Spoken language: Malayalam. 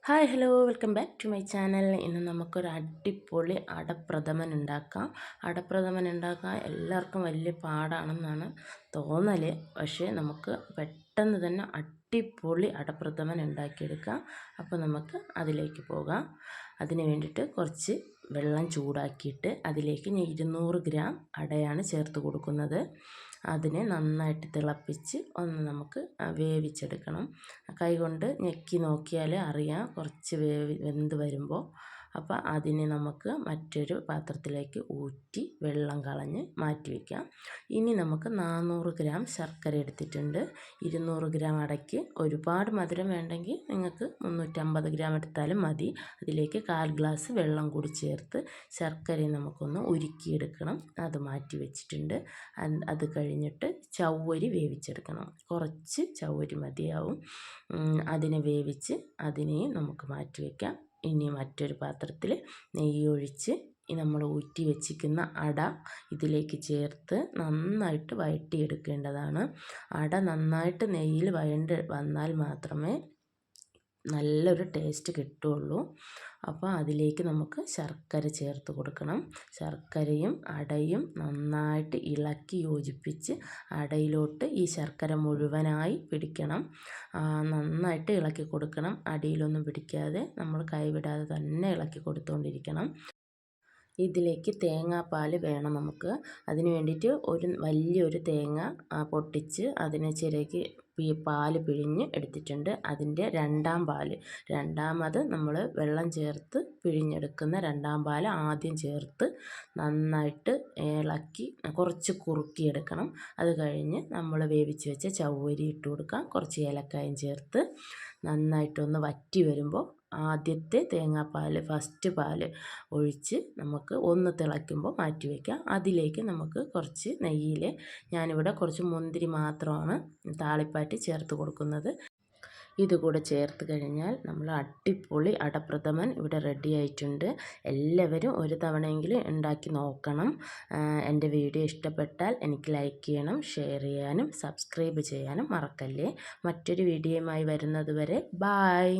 Hi hello welcome back to my channel. ഇന്ന് നമുക്കൊരു അടിപൊളി അടപ്രഥമൻ ഉണ്ടാക്കാം. അടപ്രഥമൻ ഉണ്ടാക്കാൻ എല്ലാവർക്കും വലിയ പാടാണെന്നാണ് തോന്നൽ. പക്ഷേ നമുക്ക് പെട്ടെന്ന് തന്നെ അടിപൊളി അടപ്രഥമൻ ഉണ്ടാക്കിയെടുക്കാം. അപ്പോൾ നമുക്ക് അതിലേക്ക് പോകാം. അതിന് വേണ്ടിയിട്ട് കുറച്ച് വെള്ളം ചൂടാക്കിയിട്ട് അതിലേക്ക് ഞാൻ 200 ഗ്രാം അടയാണ് ചേർത്ത് കൊടുക്കുന്നത്. അതിനെ നന്നായിട്ട് തിളപ്പിച്ച് ഒന്ന് നമുക്ക് വേവിച്ചെടുക്കണം. കൈകൊണ്ട് ഞെക്കി നോക്കിയാൽ അറിയാം കുറച്ച് വെന്ത് വരുമ്പോൾ. അപ്പോൾ അതിനെ നമുക്ക് മറ്റൊരു പാത്രത്തിലേക്ക് ഊറ്റി വെള്ളം കളഞ്ഞ് മാറ്റി വയ്ക്കാം. ഇനി നമുക്ക് 400 ഗ്രാം ശർക്കര എടുത്തിട്ടുണ്ട്. 200 ഗ്രാം അടയ്ക്ക് ഒരുപാട് മധുരം വേണ്ടെങ്കിൽ നിങ്ങൾക്ക് 350 ഗ്രാം എടുത്താലും മതി. അതിലേക്ക് 1/4 ഗ്ലാസ് വെള്ളം കൂടി ചേർത്ത് ശർക്കരയെ നമുക്കൊന്ന് ഉരുക്കിയെടുക്കണം. അത് മാറ്റി വെച്ചിട്ടുണ്ട്. അത് കഴിഞ്ഞിട്ട് ചവ്വരി വേവിച്ചെടുക്കണം. കുറച്ച് ചവ്വരി മതിയാവും. അതിനെ വേവിച്ച് അതിനെയും നമുക്ക് മാറ്റി വയ്ക്കാം. ഇനി മറ്റൊരു പാത്രത്തിൽ നെയ്യ് ഒഴിച്ച് നമ്മൾ ഊറ്റി വെച്ചിരിക്കുന്ന അട ഇതിലേക്ക് ചേർത്ത് നന്നായിട്ട് വഴറ്റിയെടുക്കേണ്ടതാണ്. അട നന്നായിട്ട് നെയ്യിൽ വഴണ്ട് വന്നാൽ മാത്രമേ നല്ലൊരു ടേസ്റ്റ് കിട്ടുകയുള്ളൂ. അപ്പോൾ അതിലേക്ക് നമുക്ക് ശർക്കര ചേർത്ത് കൊടുക്കണം. ശർക്കരയും അടയും നന്നായിട്ട് ഇളക്കി യോജിപ്പിച്ച് അടയിലോട്ട് ഈ ശർക്കര മുഴുവനായി പിടിക്കണം. നന്നായിട്ട് ഇളക്കി കൊടുക്കണം. അടിയിലൊന്നും പിടിക്കാതെ നമ്മൾ കൈവിടാതെ തന്നെ ഇളക്കി കൊടുത്തുകൊണ്ടിരിക്കണം. ഇതിലേക്ക് തേങ്ങാപ്പാൽ വേണം നമുക്ക്. അതിന് വേണ്ടിയിട്ട് വലിയൊരു തേങ്ങ പൊട്ടിച്ച് അതിനെ ചിരകി പാൽ പിഴിഞ്ഞ് എടുത്തിട്ടുണ്ട്. അതിൻ്റെ രണ്ടാമത് നമ്മൾ വെള്ളം ചേർത്ത് പിഴിഞ്ഞെടുക്കുന്ന രണ്ടാം പാൽ ആദ്യം ചേർത്ത് നന്നായിട്ട് ഇളക്കി കുറച്ച് കുറുക്കിയെടുക്കണം. അത് കഴിഞ്ഞ് നമ്മൾ വേവിച്ച് വെച്ച ചവ്വരി ഇട്ട് കൊടുക്കാം. കുറച്ച് ഏലക്കായും ചേർത്ത് നന്നായിട്ടൊന്ന് വറ്റി വരുമ്പോൾ ആദ്യത്തെ തേങ്ങാപ്പാൽ ഫസ്റ്റ് പാൽ ഒഴിച്ച് നമുക്ക് ഒന്ന് തിളയ്ക്കുമ്പോൾ മാറ്റി വയ്ക്കാം. അതിലേക്ക് നമുക്ക് കുറച്ച് നെയ്യിൽ ഞാനിവിടെ കുറച്ച് മുന്തിരി മാത്രമാണ് താളിപ്പാറ്റി ചേർത്ത് കൊടുക്കുന്നത്. ഇതുകൂടെ ചേർത്ത് കഴിഞ്ഞാൽ നമ്മൾ അടിപൊളി അടപ്രഥമൻ ഇവിടെ റെഡി ആയിട്ടുണ്ട്. എല്ലാവരും ഒരു തവണയെങ്കിലും ഉണ്ടാക്കി നോക്കണം. എൻ്റെ വീഡിയോ ഇഷ്ടപ്പെട്ടാൽ എനിക്ക് ലൈക്ക് ചെയ്യണം, ഷെയർ ചെയ്യാനും സബ്സ്ക്രൈബ് ചെയ്യാനും മറക്കല്ലേ. മറ്റൊരു വീഡിയോയുമായി വരുന്നത് വരെ ബായ്.